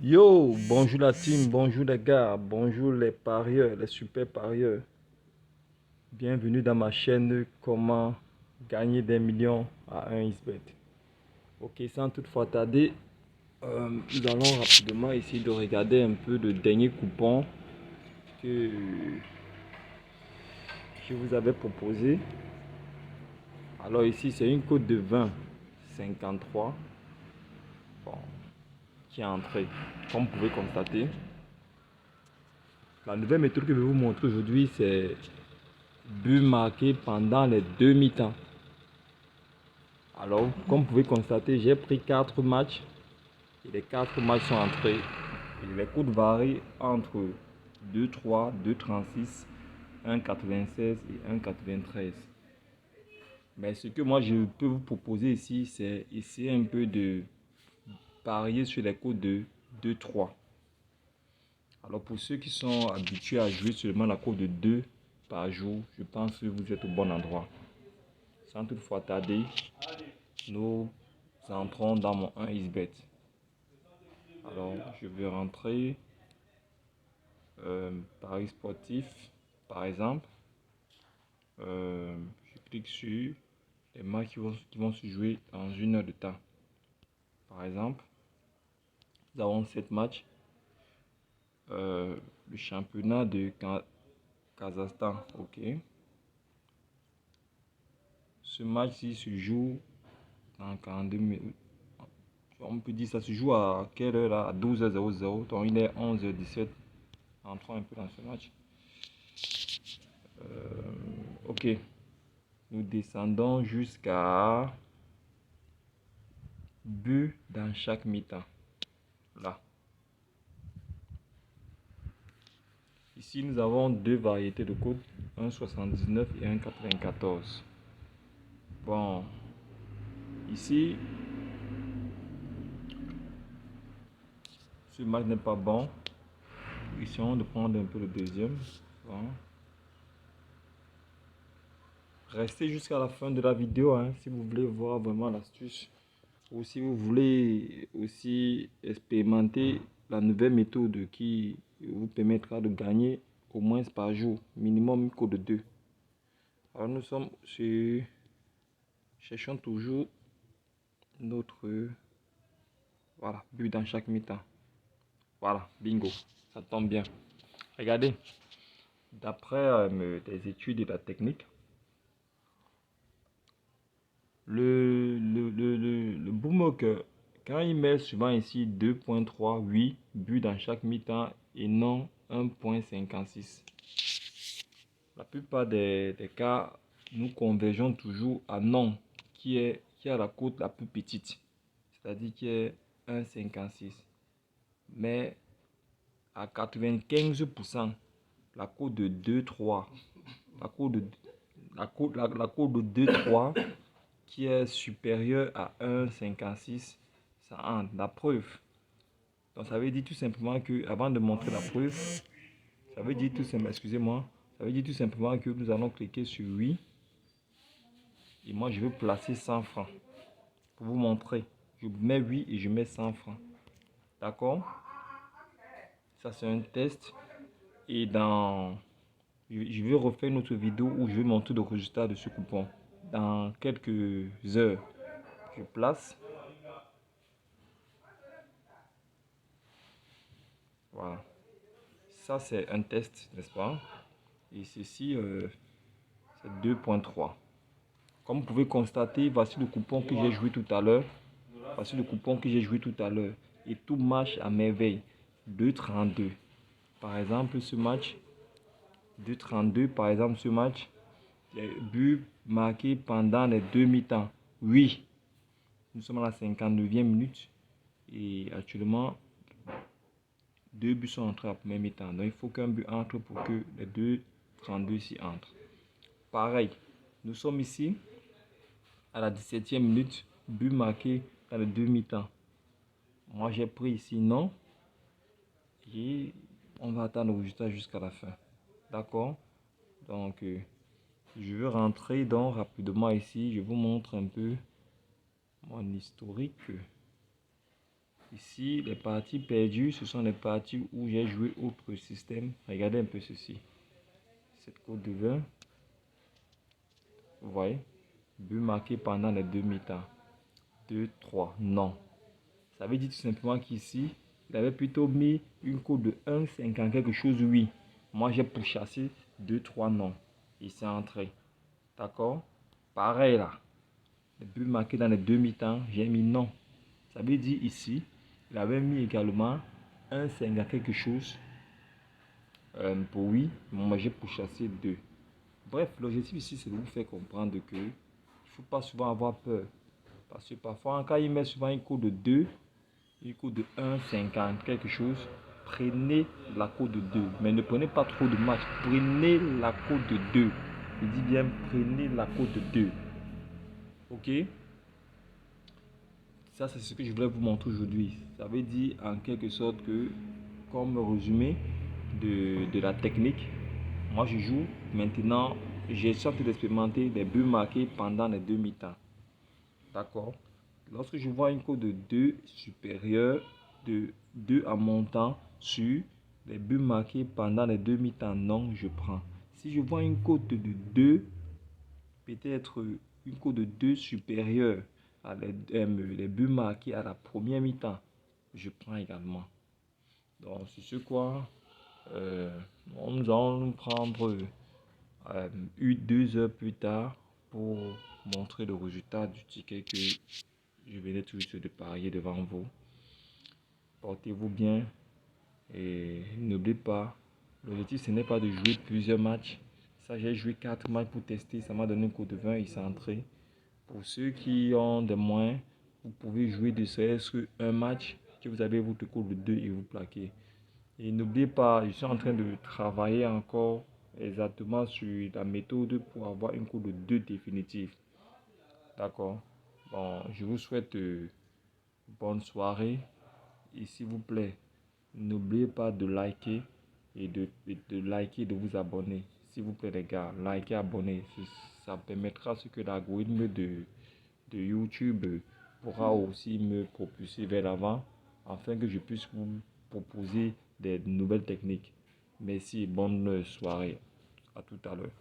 Yo, bonjour la team, bonjour les gars, bonjour les parieurs, les super parieurs. Bienvenue dans ma chaîne Comment gagner des millions à un xbet. Ok, sans toutefois tarder, nous allons rapidement essayer de regarder un peu le dernier coupon que je vous avais proposé. Alors ici, c'est une cote de 20,53 bon, qui est entrée, comme vous pouvez constater. La nouvelle méthode que je vais vous montrer aujourd'hui, c'est but marqué pendant les deux mi-temps. Alors, comme vous pouvez constater, j'ai pris 4 matchs et les 4 matchs sont entrés. Et les cotes varient entre 2,3, 2,36, 1,96 et 1,93. Mais ce que moi je peux vous proposer ici, c'est essayer un peu de parier sur les cotes de 2,3. Alors pour ceux qui sont habitués à jouer seulement la cote de 2 par jour, je pense que vous êtes au bon endroit. Sans toutefois tarder, nous entrons dans mon 1xbet. Alors, je vais rentrer Paris sportif, par exemple. Je clique sur les matchs qui vont se jouer dans une heure de temps. Par exemple, nous avons 7 matchs. Le championnat de Kazakhstan, ok. Ce match-ci se joue dans 42 minutes. On peut dire ça se joue à quelle heure là? À 12h00. Donc il est 11h17. Entrons un peu dans ce match. Ok. Nous descendons jusqu'à but dans chaque mi-temps. Là. Ici, nous avons deux variétés de codes, 1,79 et 1,94. Bon, ici, ce match n'est pas bon. Essayons de prendre un peu le deuxième. Bon. Restez jusqu'à la fin de la vidéo hein, si vous voulez voir vraiment l'astuce. Ou si vous voulez aussi expérimenter la nouvelle méthode qui vous permettra de gagner au moins par jour, minimum une cote de 2. Alors nous sommes sur... Cherchons toujours notre voilà, but dans chaque mi-temps. Voilà, bingo, ça tombe bien. Regardez, d'après des études et la technique, le bookmaker, quand il met souvent ici 2,38 buts dans chaque mi-temps et non 1,56. La plupart des cas, nous convergeons toujours à non, qui a la cote la plus petite, c'est-à-dire qui est 1,56. Mais à 95%, la cote de 2,3, la cote de, la cote de 2,3 qui est supérieure à 1,56, ça entre. La preuve. Donc ça veut dire tout simplement que, avant de montrer la preuve, ça veut dire tout simplement, excusez-moi, ça veut dire tout simplement que nous allons cliquer sur oui. Et moi je vais placer 100 francs pour vous montrer. Je mets oui et je mets 100 francs. D'accord? Ça c'est un test. Et je vais refaire une autre vidéo où je vais montrer le résultat de ce coupon. Dans quelques heures, je place. Voilà. Ça c'est un test, n'est-ce pas? Et ceci, c'est 2,3. Comme vous pouvez constater, voici le coupon que j'ai joué tout à l'heure. Voici le coupon que j'ai joué tout à l'heure. Et tout marche à merveille. 2,32. Par exemple, ce match, 2,32. Par exemple, ce match, les buts marqués pendant les deux mi-temps. Oui, nous sommes à la 59e minute. Et actuellement, deux buts sont entrés à la première mi-temps. Donc, il faut qu'un but entre pour que les 2,32 s'y entrent. Pareil, nous sommes ici à la 17e minute, but marqué dans le demi-temps. Moi j'ai pris ici non. Et on va attendre le résultat jusqu'à la fin. D'accord? Donc je vais rentrer donc rapidement ici. Je vous montre un peu mon historique. Ici, les parties perdues, ce sont les parties où j'ai joué autre système. Regardez un peu ceci. Cette cote de 20. Vous voyez, but marqué pendant les deux mi-temps. 2, 3, non. Ça veut dire tout simplement qu'ici, il avait plutôt mis une cote de 1,50 quelque chose, oui. Moi, j'ai pourchassé 2, 3, non. Il s'est entré. D'accord? Pareil là. Le but marqué dans les deux mi-temps, j'ai mis non. Ça veut dire ici, il avait mis également 1,50 quelque chose pour oui. Moi, j'ai pourchassé 2. Bref, l'objectif ici, c'est de vous faire comprendre que il ne faut pas souvent avoir peur. Parce que parfois, quand il met souvent une cote de 2, une cote de 1,50 quelque chose, prenez la cote de 2. Mais ne prenez pas trop de matchs. Prenez la cote de 2. Je dis bien, prenez la cote de 2. Ok? Ça, c'est ce que je voulais vous montrer aujourd'hui. Ça veut dire en quelque sorte que, comme résumé de la technique, moi je joue maintenant, j'ai sorti d'expérimenter les buts marqués pendant les deux mi-temps. D'accord? Lorsque je vois une cote de 2 supérieure de 2 en montant sur les buts marqués pendant les deux mi-temps, non, je prends. Si je vois une cote de 2, peut-être une cote de 2 supérieure à les buts marqués à la première mi-temps, je prends également. Donc, c'est ce quoi nous allons prendre 2 heures plus tard pour montrer le résultat du ticket que je venais tout juste de parier devant vous. Portez-vous bien et n'oubliez pas, l'objectif ce n'est pas de jouer plusieurs matchs. Ça, j'ai joué 4 matchs pour tester, ça m'a donné un coup de 20 et c'est entré. Pour ceux qui ont des moyens, vous pouvez jouer de serait-ce un match que vous avez votre coup de 2 et vous plaquez. Et n'oubliez pas, je suis en train de travailler encore exactement sur la méthode pour avoir une cote de 2 définitive. D'accord? Bon, je vous souhaite bonne soirée. Et s'il vous plaît, n'oubliez pas de liker et de liker, de vous abonner. S'il vous plaît les gars, likez, abonnez. Ça permettra à ce que l'algorithme de YouTube pourra aussi me propulser vers l'avant afin que je puisse vous proposer des nouvelles techniques. Merci et bonne soirée. À tout à l'heure.